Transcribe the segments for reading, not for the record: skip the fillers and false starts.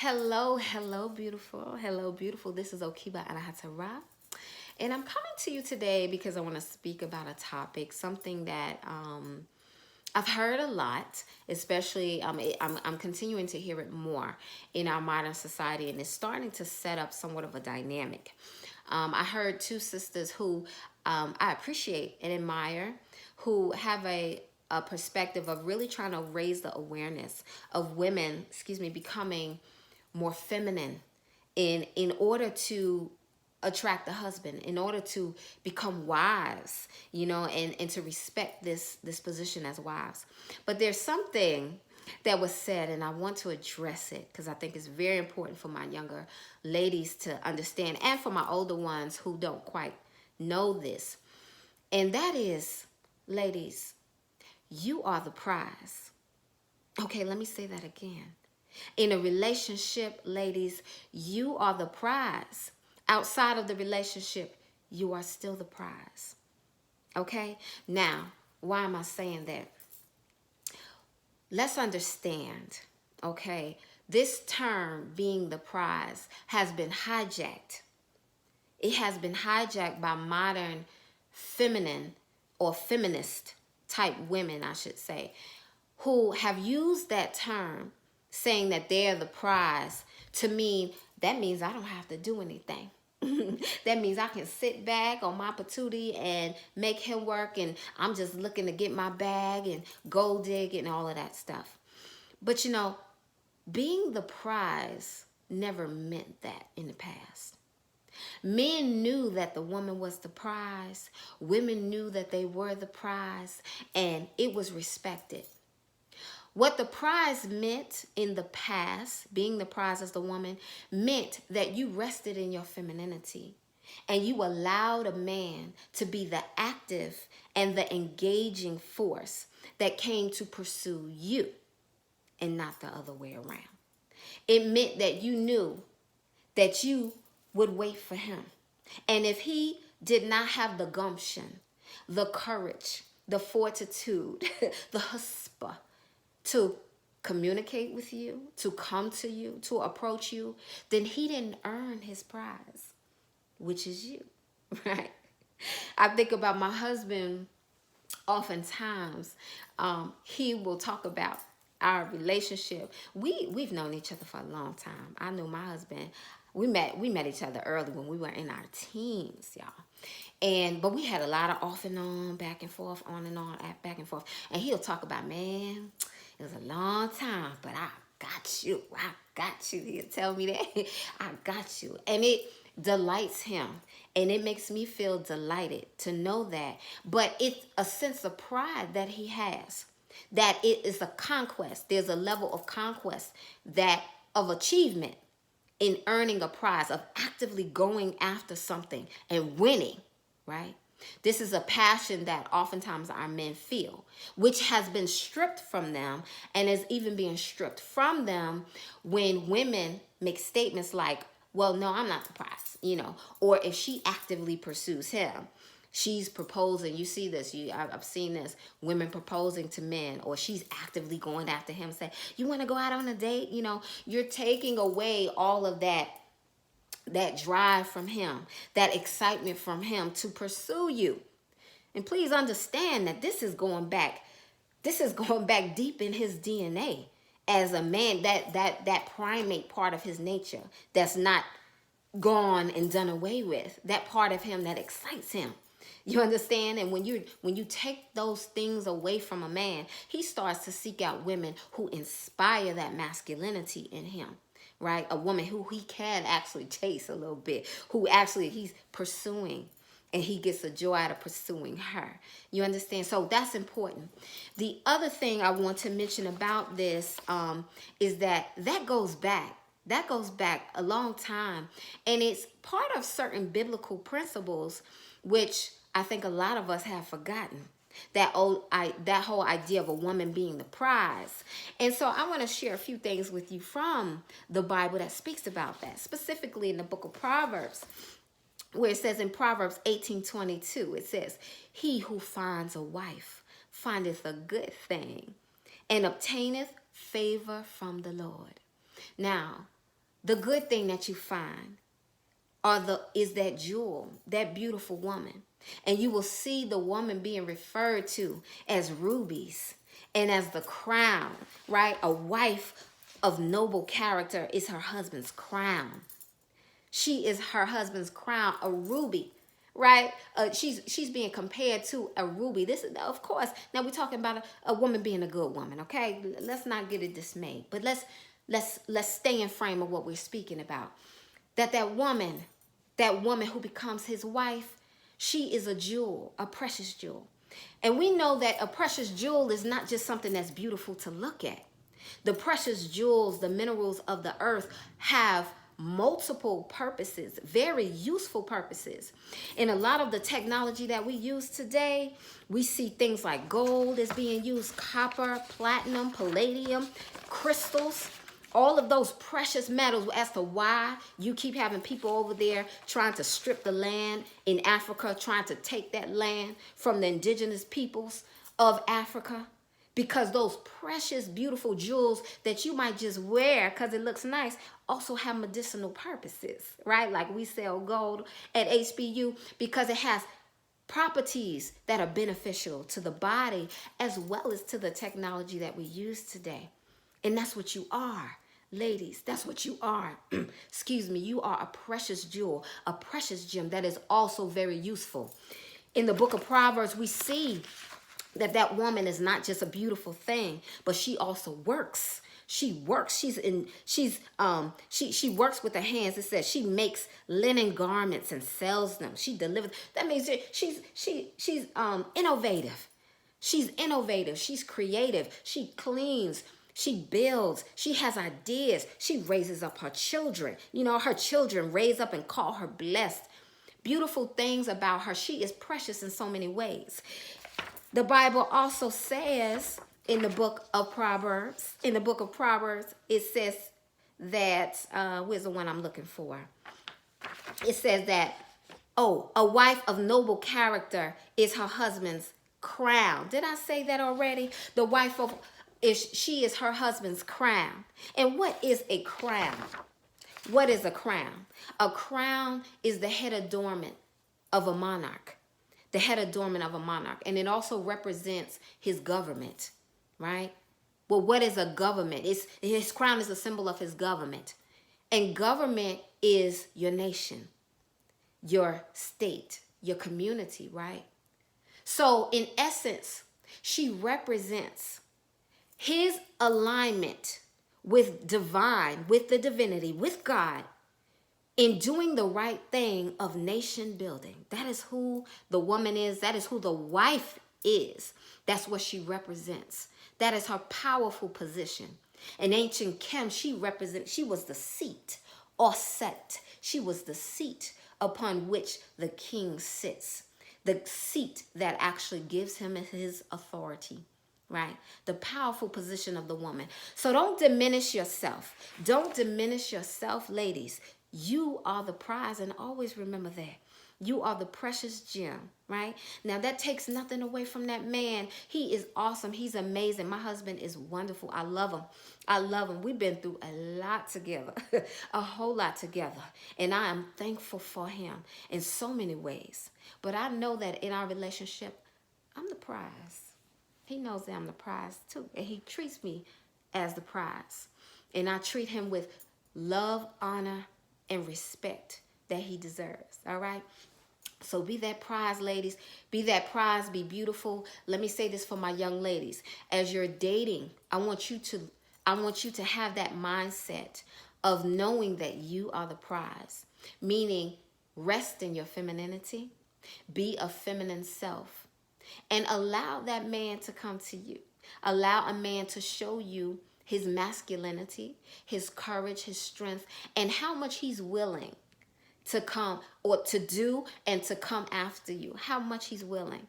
Hello, beautiful. Hello, beautiful. This is OKeba Anahata Ra. And I'm coming to you today because I want to speak about a topic, something that I've heard a lot, especially I'm continuing to hear it more in our modern society, and it's starting to set up somewhat of a dynamic. I heard two sisters who I appreciate and admire, who have a perspective of really trying to raise the awareness of women, becoming more feminine in order to attract the husband, in order to become wives, and to respect this position as wives. But there's something that was said, and I want to address it because I think it's very important for my younger ladies to understand, and for my older ones who don't quite know this. And that is, ladies, you are the prize. Okay, let me say that again. In a relationship, ladies, you are the prize. Outside of the relationship, you are still the prize. Okay? Now, why am I saying that? Let's understand, okay? This term, being the prize, has been hijacked. It has been hijacked by modern feminine or feminist type women, I should say, who have used that term, saying that they're the prize, to mean that means I don't have to do anything. That means I can sit back on my patootie and make him work, and I'm just looking to get my bag and gold dig and all of that stuff. But being the prize never meant that in the past. Men knew that the woman was the prize. Women knew that they were the prize, and it was respected. What the prize meant in the past, being the prize as the woman, meant that you rested in your femininity and you allowed a man to be the active and the engaging force that came to pursue you, and not the other way around. It meant that you knew that you would wait for him. And if he did not have the gumption, the courage, the fortitude, the chutzpah to communicate with you, to come to you, to approach you, then he didn't earn his prize, which is you, right? I think about my husband oftentimes. He will talk about our relationship. We've known each other for a long time. I knew my husband. We met each other early when we were in our teens, y'all. But we had a lot of off and on, back and forth, on and on, back and forth. And he'll talk about, man, it was a long time, but I got you. I got you. He'll tell me that. I got you. And it delights him. And it makes me feel delighted to know that. But it's a sense of pride that he has. That it is a conquest. There's a level of conquest, that of achievement in earning a prize, of actively going after something and winning, right? This is a passion that oftentimes our men feel, which has been stripped from them and is even being stripped from them when women make statements like, well, no, I'm not the prize, or if she actively pursues him. She's proposing. You see this. I've seen this. Women proposing to men, or she's actively going after him. Say, you want to go out on a date? You're taking away all of that drive from him, that excitement from him to pursue you. And please understand that this is going back deep in his DNA as a man, that primate part of his nature that's not gone and done away with, that part of him that excites him. You understand? And when you take those things away from a man, he starts to seek out women who inspire that masculinity in him, right? A woman who he can actually chase a little bit, who actually he's pursuing, and he gets a joy out of pursuing her. You understand? So that's important. The other thing I want to mention about this is that goes back. That goes back a long time. And it's part of certain biblical principles, which I think a lot of us have forgotten. That whole idea of a woman being the prize. And so I want to share a few things with you from the Bible that speaks about that, specifically in the book of Proverbs, where it says in Proverbs 18:22, it says, he who finds a wife findeth a good thing and obtaineth favor from the Lord. Now, the good thing that you find is that jewel, that beautiful woman. And you will see the woman being referred to as rubies and as the crown, right? A wife of noble character is her husband's crown. She is her husband's crown, a ruby, right? She's being compared to a ruby. This is, of course, now we're talking about a woman being a good woman, okay? Let's not get it dismayed, but let's stay in frame of what we're speaking about. That woman who becomes his wife, she is a jewel, a precious jewel. And we know that a precious jewel is not just something that's beautiful to look at. The precious jewels, the minerals of the earth, have multiple purposes, very useful purposes. In a lot of the technology that we use today, we see things like gold is being used, copper, platinum, palladium, crystals, all of those precious metals. As to why you keep having people over there trying to strip the land in Africa, trying to take that land from the indigenous peoples of Africa. Because those precious, beautiful jewels that you might just wear because it looks nice also have medicinal purposes, right? Like we sell gold at HBU because it has properties that are beneficial to the body as well as to the technology that we use today. And that's what you are, ladies. That's what you are. Excuse me. You are a precious jewel, a precious gem that is also very useful. In the book of Proverbs, we see that woman is not just a beautiful thing, but she also works. She works. She works with her hands. It says she makes linen garments and sells them. She delivers. That means she's innovative. She's innovative. She's creative. She cleans. She builds. She has ideas. She raises up her children. You know, her children raise up and call her blessed. Beautiful things about her. She is precious in so many ways. The Bible also says in the book of Proverbs, it says that, where's the one I'm looking for? It says that, a wife of noble character is her husband's crown. Did I say that already? The wife of, she is her husband's crown. And what is a crown? What is a crown? A crown is the head adornment of a monarch. The head adornment of a monarch. And it also represents his government, right? Well, what is a government? His crown is a symbol of his government. And government is your nation, your state, your community, right? So in essence, she represents his alignment with divine, with the divinity, with God, in doing the right thing of nation building. That is who the woman is. That is who the wife is. That's what she represents. That is her powerful position. In ancient Chem, she was the seat, or set. She was the seat upon which the king sits. The seat that actually gives him his authority, right? The powerful position of the woman. So don't diminish yourself. Don't diminish yourself, ladies. You are the prize, and always remember that. You are the precious gem, right? Now, that takes nothing away from that man. He is awesome. He's amazing. My husband is wonderful. I love him. I love him. We've been through a lot together, a whole lot together, and I am thankful for him in so many ways. But I know that in our relationship, I'm the prize. He knows that I'm the prize, too, and he treats me as the prize, and I treat him with love, honor, and respect that he deserves. All right. So be that prize, ladies. Be that prize. Be beautiful. Let me say this for my young ladies. As you're dating, I want you to have that mindset of knowing that you are the prize. Meaning, rest in your femininity. Be a feminine self. And allow that man to come to you. Allow a man to show you his masculinity, his courage, his strength, and how much he's willing to come or to do and to come after you. How much he's willing,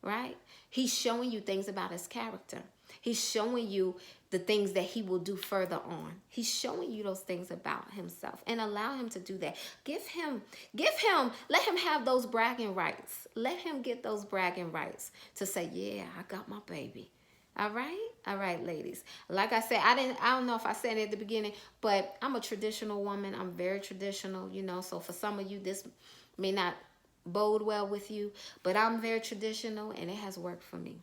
right? He's showing you things about his character. He's showing you the things that he will do further on. He's showing you those things about himself, and allow him to do that. Let him have those bragging rights. Let him get those bragging rights to say, yeah, I got my baby. All right, ladies. Like I said, I don't know if I said it at the beginning, but I'm a traditional woman. I'm very traditional, you know. So for some of you, this may not bode well with you, but I'm very traditional, and it has worked for me.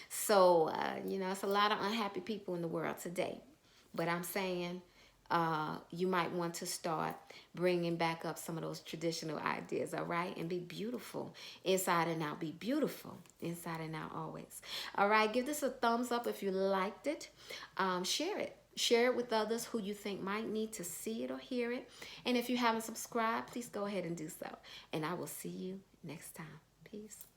So you know, it's a lot of unhappy people in the world today, but I'm saying you might want to start bringing back up some of those traditional ideas, all right? And be beautiful inside and out. Be beautiful inside and out always. All right, give this a thumbs up if you liked it. Share it. Share it with others who you think might need to see it or hear it. And if you haven't subscribed, please go ahead and do so. And I will see you next time. Peace.